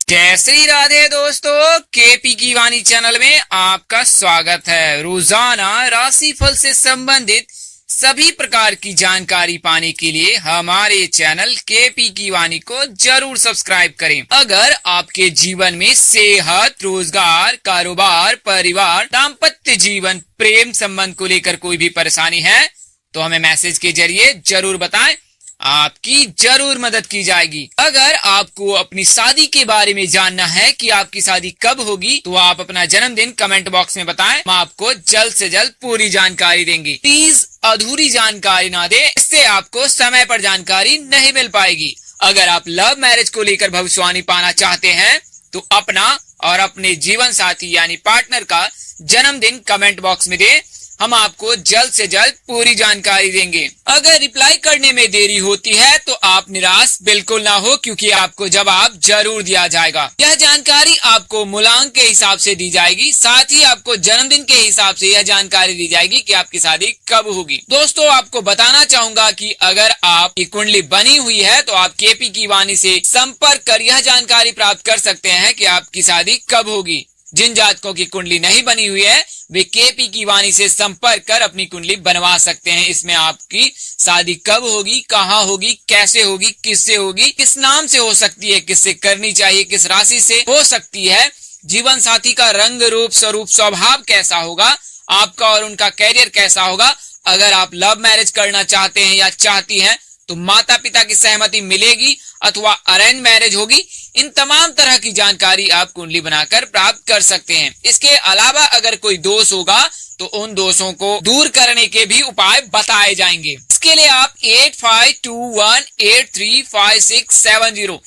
जय श्री राधे दोस्तों, केपी की वाणी चैनल में आपका स्वागत है। रोजाना राशिफल से संबंधित सभी प्रकार की जानकारी पाने के लिए हमारे चैनल केपी की वाणी को जरूर सब्सक्राइब करें। अगर आपके जीवन में सेहत, रोजगार, कारोबार, परिवार, दाम्पत्य जीवन, प्रेम संबंध को लेकर कोई भी परेशानी है तो हमें मैसेज के जरिए जरूर बताएं, आपकी जरूर मदद की जाएगी। अगर आपको अपनी शादी के बारे में जानना है कि आपकी शादी कब होगी तो आप अपना जन्मदिन कमेंट बॉक्स में बताएं, हम आपको जल्द से जल्द पूरी जानकारी देंगे। प्लीज अधूरी जानकारी ना दें, इससे आपको समय पर जानकारी नहीं मिल पाएगी। अगर आप लव मैरिज को लेकर भविष्यवाणी पाना चाहते हैं तो अपना और अपने जीवन साथी यानी पार्टनर का जन्मदिन कमेंट बॉक्स में दें, हम आपको जल्द से जल्द पूरी जानकारी देंगे। अगर रिप्लाई करने में देरी होती है तो आप निराश बिल्कुल ना हो, क्योंकि आपको जवाब जरूर दिया जाएगा। यह जानकारी आपको मूलांक के हिसाब से दी जाएगी, साथ ही आपको जन्मदिन के हिसाब से यह जानकारी दी जाएगी कि आपकी शादी कब होगी। दोस्तों, आपको बताना चाहूंगा कि अगर आपकी कुंडली बनी हुई है तो आप केपी की वाणी से संपर्क कर यह जानकारी प्राप्त कर सकते हैं कि आपकी शादी कब होगी। जिन जातकों की कुंडली नहीं बनी हुई है वे केपी की वाणी से संपर्क कर अपनी कुंडली बनवा सकते हैं। इसमें आपकी शादी कब होगी, कहाँ होगी, कैसे होगी, किससे होगी, किस नाम से हो सकती है, किससे करनी चाहिए, किस राशि से हो सकती है, जीवन साथी का रंग रूप स्वरूप स्वभाव कैसा होगा, आपका और उनका कैरियर कैसा होगा, अगर आप लव मैरिज करना चाहते हैं या चाहती हैं तो माता पिता की सहमति मिलेगी अथवा अरेंज मैरिज होगी, इन तमाम तरह की जानकारी आप कुंडली बनाकर प्राप्त कर सकते हैं। इसके अलावा अगर कोई दोष होगा तो उन दोषों को दूर करने के भी उपाय बताए जाएंगे। इसके लिए आप 8521835670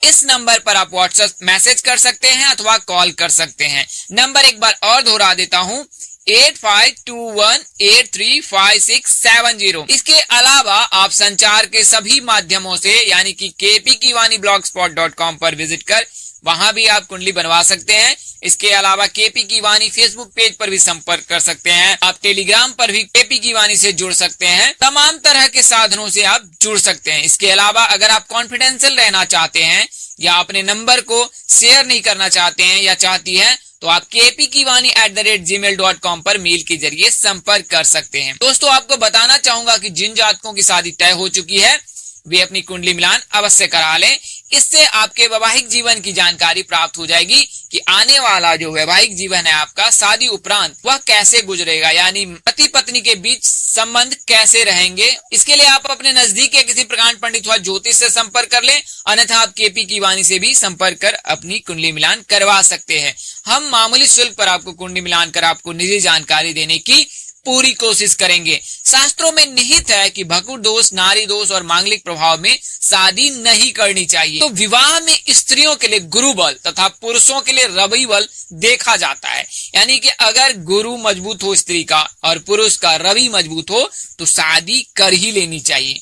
इस नंबर पर आप व्हाट्सएप मैसेज कर सकते हैं अथवा कॉल कर सकते हैं। नंबर एक बार और दोहरा देता हूँ, 8521835670। इसके अलावा आप संचार के सभी माध्यमों से यानी कि kpkiwani.blogspot.com पर विजिट कर वहां भी आप कुंडली बनवा सकते हैं। इसके अलावा केपी की वाणी फेसबुक पेज पर भी संपर्क कर सकते हैं। आप टेलीग्राम पर भी केपी की वाणी से जुड़ सकते हैं। तमाम तरह के साधनों से आप जुड़ सकते हैं। इसके अलावा अगर आप कॉन्फिडेंशियल रहना चाहते हैं या अपने नंबर को शेयर नहीं करना चाहते हैं या चाहती हैं तो आप kpkiwani@gmail.com पर मेल के जरिए संपर्क कर सकते हैं। दोस्तों, आपको बताना चाहूंगा कि जिन जातकों की शादी तय हो चुकी है वे अपनी कुंडली मिलान अवश्य करा लें। इससे आपके वैवाहिक जीवन की जानकारी प्राप्त हो जाएगी कि आने वाला जो वैवाहिक जीवन है आपका शादी उपरांत वह कैसे गुजरेगा, यानी पति पत्नी के बीच संबंध कैसे रहेंगे। इसके लिए आप अपने नजदीक के किसी प्रकांड पंडित व ज्योतिष से संपर्क कर लें, अन्यथा आप केपी की वाणी से भी संपर्क कर अपनी कुंडली मिलान करवा सकते हैं। हम मामूली शुल्क पर आपको कुंडली मिलान कर आपको निजी जानकारी देने की पूरी कोशिश करेंगे। शास्त्रों में निहित है कि भकुर दोष, नारी दोष और मांगलिक प्रभाव में शादी नहीं करनी चाहिए। तो विवाह में स्त्रियों के लिए गुरु बल तथा पुरुषों के लिए रवि बल देखा जाता है, यानी कि अगर गुरु मजबूत हो स्त्री का और पुरुष का रवि मजबूत हो तो शादी कर ही लेनी चाहिए।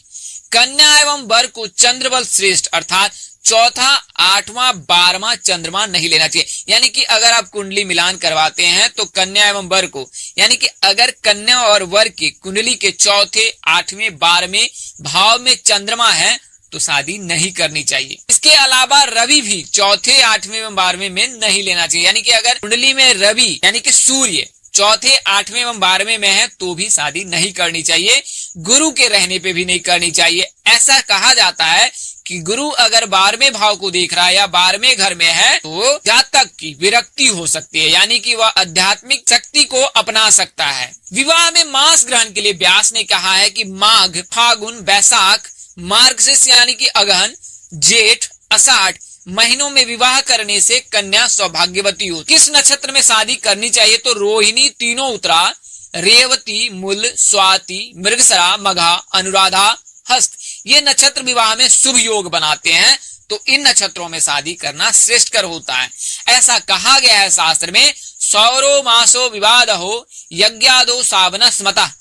कन्या एवं वर को चंद्र बल श्रेष्ठ अर्थात चौथा, आठवां, 12वां चंद्रमा नहीं लेना चाहिए। यानी कि अगर आप कुंडली मिलान करवाते हैं तो कन्या एवं वर को, यानी कि अगर कन्या और वर की कुंडली के चौथे, 8वें, 12वें भाव में चंद्रमा है तो शादी नहीं करनी चाहिए। इसके अलावा रवि भी चौथे, 8वें एवं 12वें में नहीं लेना चाहिए। यानी कि अगर कुंडली में रवि यानी कि सूर्य चौथे, 8वें एवं 12वें में है तो भी शादी नहीं करनी चाहिए। गुरु के रहने पे भी नहीं करनी चाहिए। ऐसा कहा जाता है कि गुरु अगर 12वें भाव को देख रहा है या 12वें घर में है तो जातक की विरक्ति हो सकती है, यानी कि वह आध्यात्मिक शक्ति को अपना सकता है। विवाह में मास ग्रहण के लिए व्यास ने कहा है कि माघ, फागुन, बैसाख, मार्गशीर्ष यानी कि अगहन, जेठ, आषाढ़ महीनों में विवाह करने से कन्या सौभाग्यवती हो। किस नक्षत्र में शादी करनी चाहिए तो रोहिणी, तीनों उत्तरा, रेवती, मूल, स्वाति, मृगशिरा, मघा, अनुराधा, हस्त ये नक्षत्र विवाह में शुभ योग बनाते हैं। तो इन नक्षत्रों में शादी करना श्रेष्ठकर होता है। ऐसा कहा गया है शास्त्र में, सौरो मासो विवादहो यज्ञादो सावन स्मता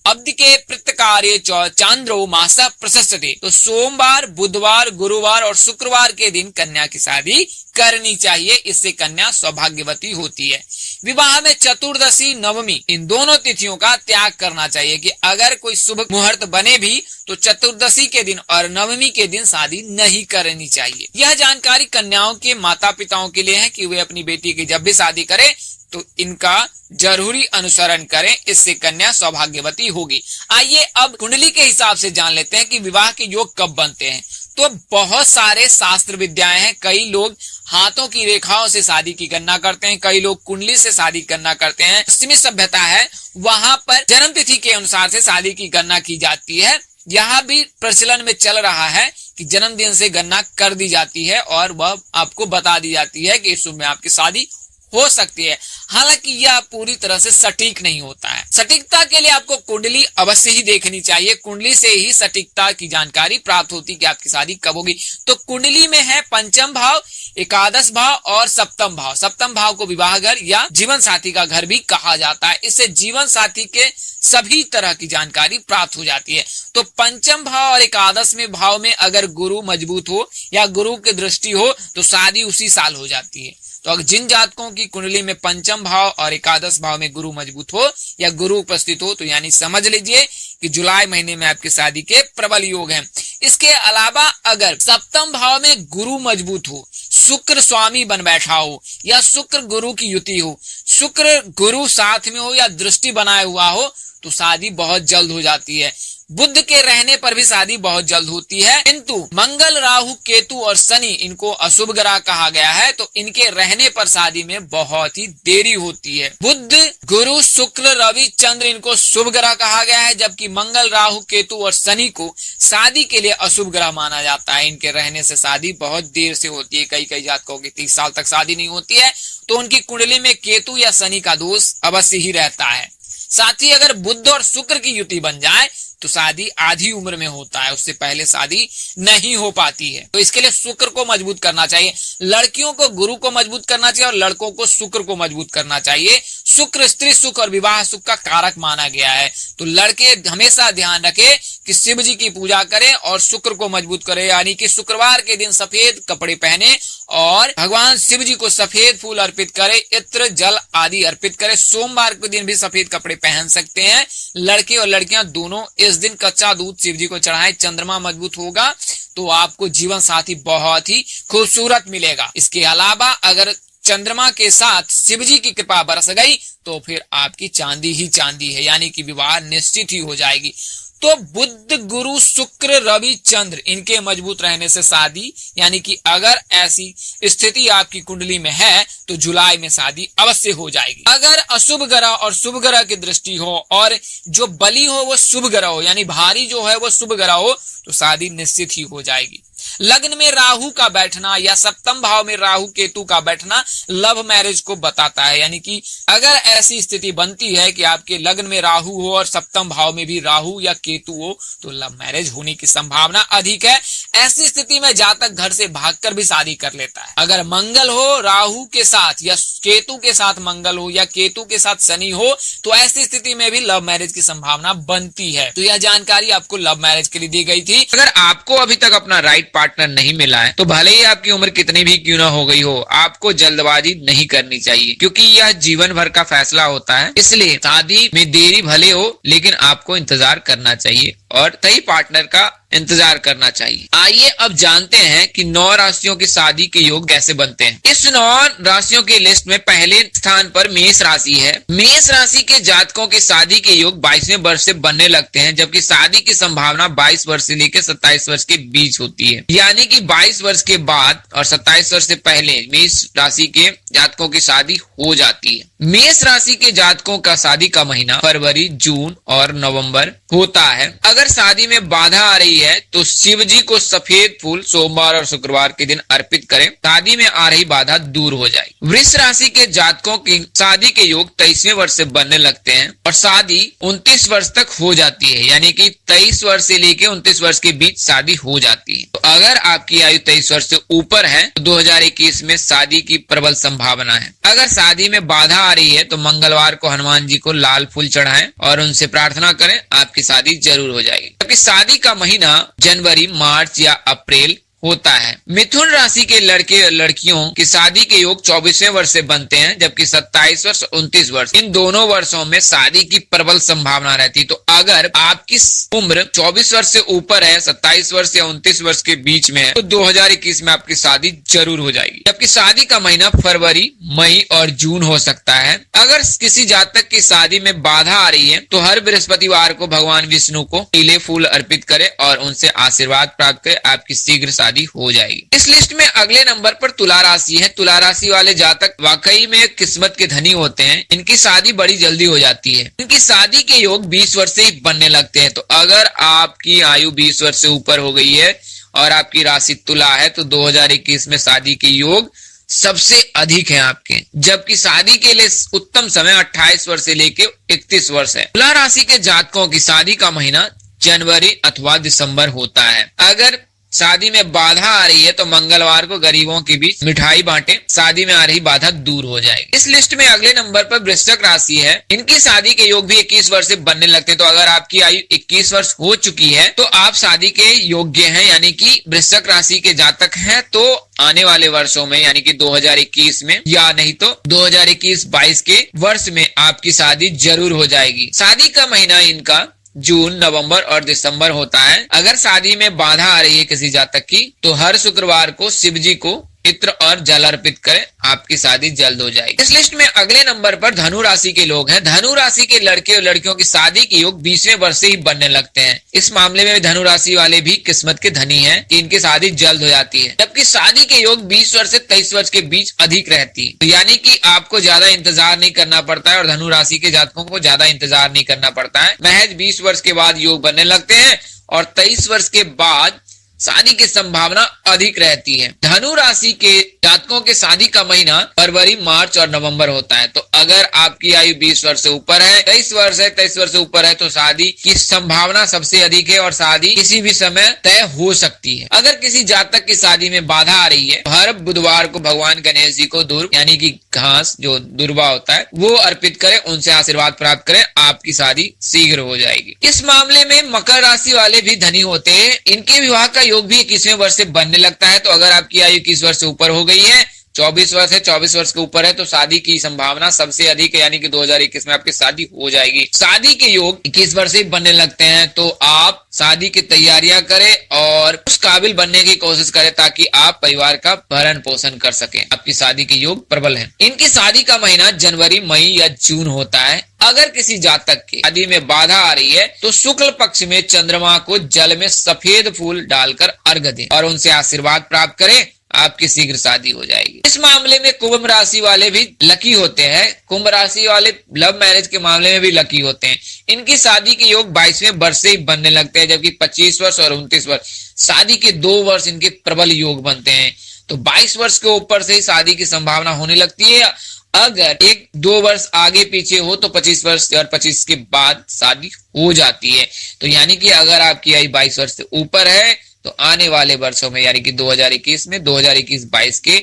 अब्द के प्रत्यकार्य चांद्रो मासा प्रशस्ते। तो सोमवार, बुधवार, गुरुवार और शुक्रवार के दिन कन्या की शादी करनी चाहिए, इससे कन्या सौभाग्यवती होती है। विवाह में चतुर्दशी, नवमी इन दोनों तिथियों का त्याग करना चाहिए कि अगर कोई शुभ मुहूर्त बने भी तो चतुर्दशी के दिन और नवमी के दिन शादी नहीं करनी चाहिए। यह जानकारी कन्याओं के माता पिताओं के लिए है कि वे अपनी बेटी की जब भी शादी करें तो इनका जरूरी अनुसरण करें, इससे कन्या सौभाग्यवती होगी। आइए अब कुंडली के हिसाब से जान लेते हैं कि विवाह के योग कब बनते हैं। तो बहुत सारे शास्त्र विद्याएं हैं। कई लोग हाथों की रेखाओं से शादी की गणना करते हैं, कई लोग कुंडली से शादी की गणना करते हैं। पश्चिमी सभ्यता है, वहां पर जन्म तिथि के अनुसार से शादी की गणना की जाती है। यहाँ भी प्रचलन में चल रहा है कि जन्मदिन से गणना कर दी जाती है और वह आपको बता दी जाती है कि इस उम्र में आपकी शादी हो सकती है। हालांकि यह पूरी तरह से सटीक नहीं होता है। सटीकता के लिए आपको कुंडली अवश्य ही देखनी चाहिए। कुंडली से ही सटीकता की जानकारी प्राप्त होती है कि आपकी शादी कब होगी। तो कुंडली में है पंचम भाव, एकादश भाव और सप्तम भाव। सप्तम भाव को विवाह घर या जीवन साथी का घर भी कहा जाता है। इससे जीवन साथी के सभी तरह की जानकारी प्राप्त हो जाती है। तो पंचम भाव और एकादश में भाव में अगर गुरु मजबूत हो या गुरु की दृष्टि हो तो शादी उसी साल हो जाती है। तो अगर जिन जातकों की कुंडली में पंचम भाव और एकादश भाव में गुरु मजबूत हो या गुरु उपस्थित हो तो यानी समझ लीजिए कि जुलाई महीने में आपकी शादी के प्रबल योग हैं। इसके अलावा अगर सप्तम भाव में गुरु मजबूत हो, शुक्र स्वामी बन बैठा हो या शुक्र गुरु की युति हो, शुक्र गुरु साथ में हो या दृष्टि बनाए हुआ हो तो शादी बहुत जल्द हो जाती है। बुध के रहने पर भी शादी बहुत जल्द होती है। किंतु मंगल, राहु, केतु और शनि इनको अशुभ ग्रह कहा गया है, तो इनके रहने पर शादी में बहुत ही देरी होती है। बुध, गुरु, शुक्र, रवि, चंद्र इनको शुभ ग्रह कहा गया है, जबकि मंगल, राहु, केतु और शनि को शादी के लिए अशुभ ग्रह माना जाता है। इनके रहने से शादी बहुत देर से होती है। कई जातकों की 30 साल तक शादी नहीं होती है, तो उनकी कुंडली में केतु या शनि का दोष अवश्य ही रहता है। साथ ही अगर बुध और शुक्र की युति बन जाए तो शादी आधी उम्र में होता है, उससे पहले शादी नहीं हो पाती है। तो इसके लिए शुक्र को मजबूत करना चाहिए। लड़कियों को गुरु को मजबूत करना चाहिए और लड़कों को शुक्र को मजबूत करना चाहिए। शुक्र स्त्री सुख और विवाह सुख का कारक माना गया है। तो लड़के हमेशा ध्यान रखें कि शिव जी की पूजा करें और शुक्र को मजबूत करें, यानी कि शुक्रवार के दिन सफेद कपड़े पहने और भगवान शिव जी को सफेद फूल अर्पित करें, इत्र जल आदि अर्पित करें। सोमवार के दिन भी सफेद कपड़े पहन सकते हैं। लड़के और लड़कियां दोनों इस दिन कच्चा दूध शिव जी को चढ़ाएं। चंद्रमा मजबूत होगा तो आपको जीवन साथी बहुत ही खूबसूरत मिलेगा। इसके अलावा अगर चंद्रमा के साथ शिव जी की कृपा बरस गई तो फिर आपकी चांदी ही चांदी है, यानी कि विवाह निश्चित ही हो जाएगी। तो बुध, गुरु, शुक्र, रवि, चंद्र इनके मजबूत रहने से शादी, यानी कि अगर ऐसी स्थिति आपकी कुंडली में है तो जुलाई में शादी अवश्य हो जाएगी। अगर अशुभ ग्रह और शुभ ग्रह की दृष्टि हो और जो बली हो वो शुभ ग्रह हो, यानी भारी जो है वो शुभ ग्रह हो, तो शादी निश्चित ही हो जाएगी। लग्न में राहु का बैठना या सप्तम भाव में राहु केतु का बैठना लव मैरिज को बताता है, यानी कि अगर ऐसी स्थिति बनती है कि आपके लग्न में राहु हो और सप्तम भाव में भी राहु या केतु हो तो लव मैरिज होने की संभावना अधिक है। ऐसी स्थिति में जातक घर से भागकर भी शादी कर लेता है। अगर मंगल हो राहु के साथ या केतु के साथ मंगल हो या केतु के साथ शनि हो तो ऐसी स्थिति में भी लव मैरिज की संभावना बनती है। तो यह जानकारी आपको लव मैरिज के लिए दी गई थी। अगर आपको अभी तक अपना राइट पार्टनर नहीं मिला है तो भले ही आपकी उम्र कितनी भी क्यों ना हो गई हो, आपको जल्दबाजी नहीं करनी चाहिए, क्योंकि यह जीवन भर का फैसला होता है। इसलिए शादी में देरी भले हो लेकिन आपको इंतजार करना चाहिए और सही पार्टनर का इंतजार करना चाहिए। आइए अब जानते हैं कि 9 राशियों की शादी के योग कैसे बनते हैं। इस 9 राशियों की लिस्ट में पहले स्थान पर मेष राशि है। मेष राशि के जातकों के शादी के योग 22वें वर्ष से बनने लगते हैं, जबकि शादी की संभावना 22 वर्ष से लेकर 27 वर्ष के बीच होती है, यानी कि 22 वर्ष के बाद और 27 वर्ष से पहले मेष राशि के जातकों की शादी हो जाती है। मेष राशि के जातकों का शादी का महीना फरवरी, जून और नवंबर होता है। अगर शादी में बाधा आ रही है तो शिव जी को सफेद फूल सोमवार और शुक्रवार के दिन अर्पित करें, शादी में आ रही बाधा दूर हो जाएगी। वृष राशि के जातकों की शादी के योग 23वें वर्ष से बनने लगते हैं और शादी 29 वर्ष तक हो जाती है, यानी कि 23 वर्ष से लेकर 29 वर्ष के बीच शादी हो जाती है। तो अगर आपकी आयु 23 वर्ष से ऊपर है तो 2021 में शादी की प्रबल संभावना है। अगर शादी में बाधा आ रही है तो मंगलवार को हनुमान जी को लाल फूल चढ़ाएं और उनसे प्रार्थना करें, आपकी शादी जरूर हो जाएगी। जबकि शादी का महीना जनवरी, मार्च या अप्रैल होता है। मिथुन राशि के लड़के और लड़कियों की शादी के योग 24वें वर्ष से बनते हैं, जबकि 27 वर्ष 29 वर्ष इन दोनों वर्षों में शादी की प्रबल संभावना रहती है। तो अगर आपकी उम्र 24 वर्ष से ऊपर है, 27 वर्ष या 29 वर्ष के बीच में है, तो 2021 में आपकी शादी जरूर हो जाएगी। जबकि शादी का महीना फरवरी, मई और जून हो सकता है। अगर किसी जातक की शादी में बाधा आ रही है तो हर बृहस्पतिवार को भगवान विष्णु को पीले फूल अर्पित करें और उनसे आशीर्वाद प्राप्त करें, आपकी शीघ्र शादी हो जाएगी। इस लिस्ट में अगले नंबर पर तुला राशि है। तुला राशि वाले जातक वाकई में किस्मत के धनी होते हैं। इनकी शादी बड़ी जल्दी हो जाती है। इनकी शादी के योग 20 वर्ष से ही बनने लगते हैं। तो अगर आपकी आयु 20 वर्ष से ऊपर हो गई है और आपकी राशि तुला है तो 2021 में शादी के योग सबसे अधिक है आपके। जबकि शादी के लिए उत्तम समय 28 वर्ष से लेके 31 वर्ष है। तुला राशि के जातकों की शादी का महीना जनवरी अथवा दिसंबर होता है। अगर शादी में बाधा आ रही है तो मंगलवार को गरीबों के बीच मिठाई बांटे, शादी में आ रही बाधा दूर हो जाएगी। इस लिस्ट में अगले नंबर पर वृश्चिक राशि है। इनकी शादी के योग भी 21 वर्ष से बनने लगते हैं। तो अगर आपकी आयु 21 वर्ष हो चुकी है तो आप शादी के योग्य हैं, यानी कि वृश्चिक राशि के जातक हैं। तो आने वाले वर्षों में यानी कि 2021 में या नहीं तो 2021-22 के वर्ष में आपकी शादी जरूर हो जाएगी। शादी का महीना इनका जून, नवंबर और दिसंबर होता है। अगर शादी में बाधा आ रही है किसी जातक की तो हर शुक्रवार को शिव जी को इत्र और जल अर्पित करें, आपकी शादी जल्द हो जाएगी। इस लिस्ट में अगले नंबर पर धनु राशि के लोग हैं। धनु राशि के लड़के और लड़कियों की शादी के योग 20वें वर्ष से ही बनने लगते हैं। इस मामले में धनु राशि वाले भी किस्मत के धनी हैं कि इनकी शादी जल्द हो जाती है। जबकि शादी के योग 20 वर्ष से 23 वर्ष के बीच अधिक रहती है। तो यानी कि आपको ज्यादा इंतजार नहीं करना पड़ता है और धनु राशि के जातकों को ज्यादा इंतजार नहीं करना पड़ता है। महज 20 वर्ष के बाद योग बनने लगते हैं और 23 वर्ष के बाद शादी की संभावना अधिक रहती है। धनु राशि के जातकों के शादी का महीना फरवरी, मार्च और नवंबर होता है। तो अगर आपकी आयु 20 वर्ष से ऊपर है, 23 वर्ष है, 23 वर्ष से ऊपर है तो शादी की संभावना सबसे अधिक है और शादी किसी भी समय तय हो सकती है। अगर किसी जातक की शादी में बाधा आ रही है तो हर बुधवार को भगवान गणेश जी को दूर यानी कि घास जो दुर्वा होता है वो अर्पित करें, उनसे आशीर्वाद प्राप्त करें, आपकी शादी शीघ्र हो जाएगी। इस मामले में मकर राशि वाले भी धनी होते हैं। इनके विवाह का योग भी 21वें वर्ष से बनने लगता है। तो अगर आपकी आयु 21 वर्ष से ऊपर हो गई है, 24 वर्ष है, 24 वर्ष के ऊपर है तो शादी की संभावना सबसे अधिक है, यानी कि 2021 में आपकी शादी हो जाएगी। शादी के योग 21 वर्ष से बनने लगते हैं तो आप शादी की तैयारियां करें और उस काबिल बनने की कोशिश करें ताकि आप परिवार का भरण पोषण कर सकें। आपकी शादी के योग प्रबल हैं। इनकी शादी का महीना जनवरी, मई या जून होता है। अगर किसी जातक की शादी में बाधा आ रही है तो शुक्ल पक्ष में चंद्रमा को जल में सफेद फूल डालकर अर्घ्य दें और उनसे आशीर्वाद प्राप्त करें, आपकी शीघ्र शादी हो जाएगी। इस मामले में कुंभ राशि वाले भी लकी होते हैं। कुंभ राशि वाले लव मैरिज के मामले में भी लकी होते हैं। इनकी शादी के योग 22वें वर्ष से ही बनने लगते हैं, जबकि 25 वर्ष और 29 वर्ष शादी के 2 वर्ष इनके प्रबल योग बनते हैं। तो 22 वर्ष के ऊपर से ही शादी की संभावना होने लगती है। अगर 1-2 वर्ष आगे पीछे हो तो 25 वर्ष और 25 के बाद शादी हो जाती है। तो यानी कि अगर आपकी आयु 22 वर्ष से ऊपर है तो आने वाले वर्षों में यानी कि 2021 में 2021-22 के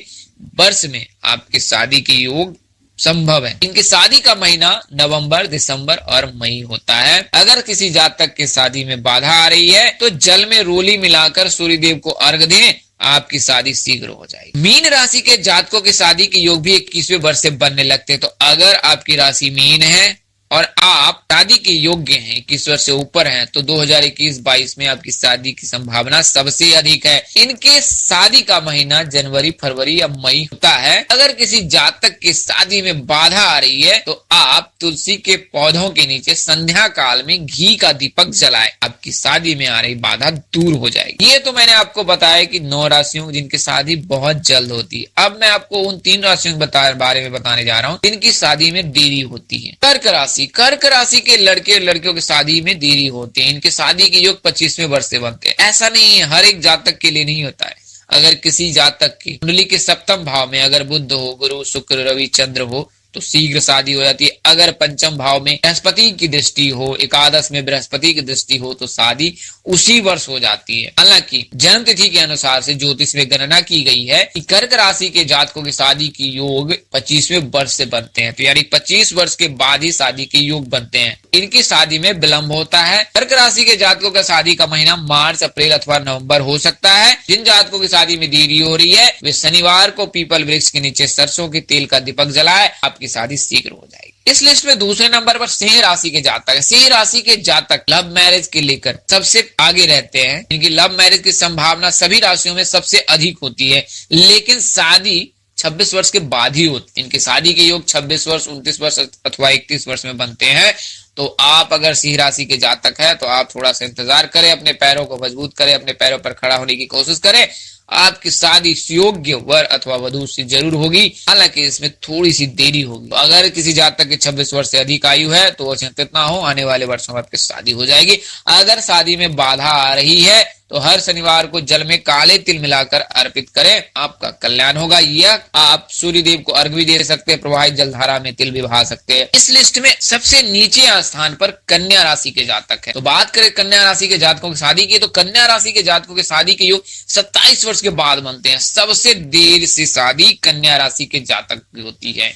वर्ष में आपकी शादी के योग संभव है। इनकी शादी का महीना नवंबर, दिसंबर और मई होता है। अगर किसी जातक की शादी में बाधा आ रही है तो जल में रोली मिलाकर सूर्यदेव को अर्घ्य दें, आपकी शादी शीघ्र हो जाएगी। मीन राशि के जातकों की शादी के योग भी 21वें वर्ष से बनने लगते हैं। तो अगर आपकी राशि मीन है और आप शादी के योग्य हैं, 21 वर्ष से ऊपर हैं, तो 2021-22 में आपकी शादी की संभावना सबसे अधिक है। इनके शादी का महीना जनवरी, फरवरी या मई होता है। अगर किसी जातक की शादी में बाधा आ रही है तो आप तुलसी के पौधों के नीचे संध्या काल में घी का दीपक जलाएं, आपकी शादी में आ रही बाधा दूर हो जाएगी। ये तो मैंने आपको बताया कि 9 राशियों जिनकी शादी बहुत जल्द होती है। अब मैं आपको उन 3 राशियों के बारे में बताने जा रहा हूँ जिनकी शादी में देरी होती है। कर्क राशि। कर्क राशि के लड़के और लड़कियों की शादी में देरी होती है। इनके शादी के योग 25वें वर्ष से बनते हैं। ऐसा नहीं है, हर एक जातक के लिए नहीं होता है। अगर किसी जातक की कुंडली के 7वें भाव में अगर बुध हो, गुरु, शुक्र, रवि, चंद्र हो तो शीघ्र शादी हो जाती है। अगर पंचम भाव में बृहस्पति की दृष्टि हो, एकादश में बृहस्पति की दृष्टि हो, तो शादी उसी वर्ष हो जाती है। हालांकि जन्म तिथि के अनुसार से ज्योतिष में गणना की गई है कि कर्क राशि के जातकों की शादी की योग 25वें वर्ष से बनते हैं, तो यानी 25 वर्ष के बाद ही शादी के योग बनते हैं। इनकी शादी में विलंब होता है। कर्क राशि के जातकों का शादी का महीना मार्च, अप्रैल अथवा नवंबर हो सकता है। जिन जातकों की शादी में देरी हो रही है वे शनिवार को पीपल वृक्ष के नीचे सरसों के तेल का दीपक जलाए, आपकी शादी शीघ्र हो जाएगी। इस लिस्ट में दूसरे नंबर पर सिंह राशि के जातक है। सिंह राशि के जातक लव मैरिज के लेकर सबसे आगे रहते हैं। इनकी लव मैरिज की संभावना सभी राशियों में सबसे अधिक होती है, लेकिन शादी 26 वर्ष के बाद ही होती है। इनकी शादी के योग 26 वर्ष, 29 वर्ष अथवा 31 वर्ष में बनते हैं। तो आप अगर सिंह राशि के जातक है तो आप थोड़ा सा इंतजार करें, अपने पैरों को मजबूत करें, अपने पैरों पर खड़ा होने की कोशिश करें। आपकी शादी योग्य वर अथवा वधु से जरूर होगी, हालांकि इसमें थोड़ी सी देरी होगी। तो अगर किसी जातक की 26 वर्ष से अधिक आयु है तो वो चिंतित ना हो, आने वाले वर्षों में आपकी शादी हो जाएगी। अगर शादी में बाधा आ रही है तो हर शनिवार को जल में काले तिल मिलाकर अर्पित करें, आपका कल्याण होगा। यह आप सूर्य देव को अर्घ भी दे सकते हैं, प्रवाहित जलधारा में तिल भी बहा सकते हैं। इस लिस्ट में सबसे नीचे स्थान पर कन्या राशि के जातक है। तो बात करें कन्या राशि के जातकों की शादी की, तो कन्या राशि के जातकों के शादी के योग 27 वर्ष के बाद बनते हैं। सबसे देर से शादी कन्या राशि के जातक की होती है,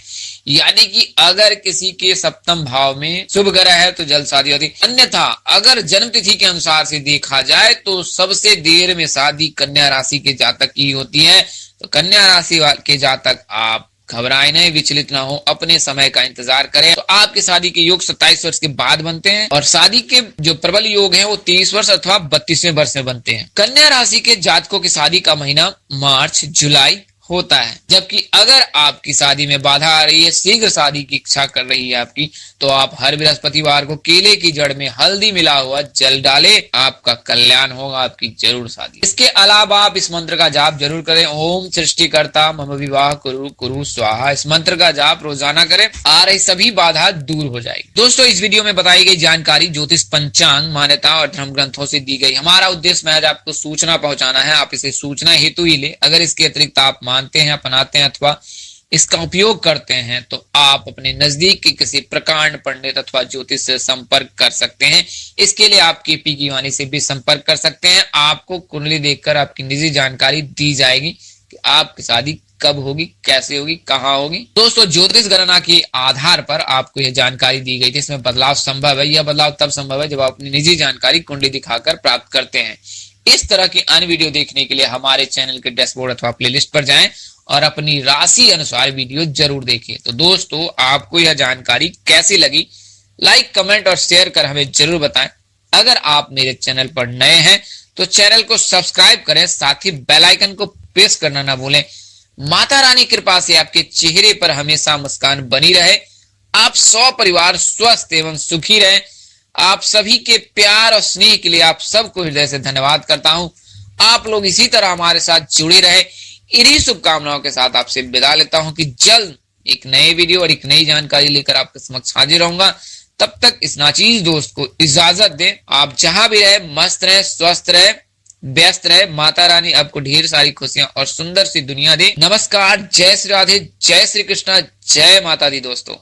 यानी कि अगर किसी के सप्तम भाव में शुभ ग्रह है तो जल्द शादी होती है। अन्यथा अगर जन्म तिथि के अनुसार से देखा जाए तो सबसे देर में शादी कन्या राशि के जातक की होती है। तो कन्या राशि के जातक आप घबराए नहीं, विचलित ना हो, अपने समय का इंतजार करें। तो आपकी शादी के योग 27 वर्ष के बाद बनते हैं और शादी के जो प्रबल योग हैं वो 30 वर्ष अथवा 32वें वर्ष में बनते हैं। कन्या राशि के जातकों की शादी का महीना मार्च, जुलाई होता है। जबकि अगर आपकी शादी में बाधा आ रही है, शीघ्र शादी की इच्छा कर रही है आपकी, तो आप हर बृहस्पतिवार को केले की जड़ में हल्दी मिला हुआ जल डालें, आपका कल्याण होगा, आपकी जरूर शादी। इसके अलावा आप इस मंत्र का जाप जरूर करें, ओम सृष्टिकर्ता मम विवाह कुरु कुरु स्वाहा। इस मंत्र का जाप रोजाना करें, आ रही सभी बाधा दूर हो जाएगी। दोस्तों, इस वीडियो में बताई गई जानकारी ज्योतिष, पंचांग, मान्यता और धर्म ग्रंथों से दी गई। हमारा उद्देश्य महज आपको सूचना पहुंचाना है, आप इसे सूचना हेतु ही ले। अगर इसके अतिरिक्त आप मानते हैं, अपनाते हैं अथवा इसका उपयोग करते हैं तो आप अपने नजदीक के किसी प्रकांड पंडित अथवा ज्योतिष से संपर्क कर सकते हैं। इसके लिए आप केपी की वाणी से भी संपर्क कर सकते हैं। आपको कुंडली देखकर आपकी निजी जानकारी दी जाएगी कि आपकी शादी कब होगी, कैसे होगी, कहाँ होगी। दोस्तों, ज्योतिष गणना के आधार पर आपको यह जानकारी दी गई थी। इसमें बदलाव संभव है। यह बदलाव तब संभव है जब आप अपनी निजी जानकारी कुंडली दिखाकर प्राप्त करते हैं। इस तरह की अन्य वीडियो देखने के लिए हमारे चैनल के डैशबोर्ड अथवा प्लेलिस्ट पर जाएं और अपनी राशि अनुसार वीडियो जरूर देखें। तो दोस्तों, आपको यह जानकारी कैसी लगी, लाइक, कमेंट और शेयर कर हमें जरूर बताएं। अगर आप मेरे चैनल पर नए हैं तो चैनल को सब्सक्राइब करें, साथ ही बेल आइकन को प्रेस करना ना भूलें। माता रानी कृपा से आपके चेहरे पर हमेशा मुस्कान बनी रहे, आप सपरिवार स्वस्थ एवं सुखी रहें। आप सभी के प्यार और स्नेह के लिए आप सबको हृदय से धन्यवाद करता हूं। आप लोग इसी तरह हमारे साथ जुड़े रहे। इन्हीं शुभकामनाओं के साथ आपसे विदा लेता हूं कि जल्द एक नए वीडियो और एक नई जानकारी लेकर आपके समक्ष हाजिर रहूंगा। तब तक इस नाचीज दोस्त को इजाजत दें। आप जहां भी रहे मस्त रहे, स्वस्थ रहे, व्यस्त रहे। माता रानी आपको ढेर सारी खुशियां और सुंदर सी दुनिया दे। नमस्कार, जय श्री राधे, जय श्री कृष्णा, जय माता दी दोस्तों।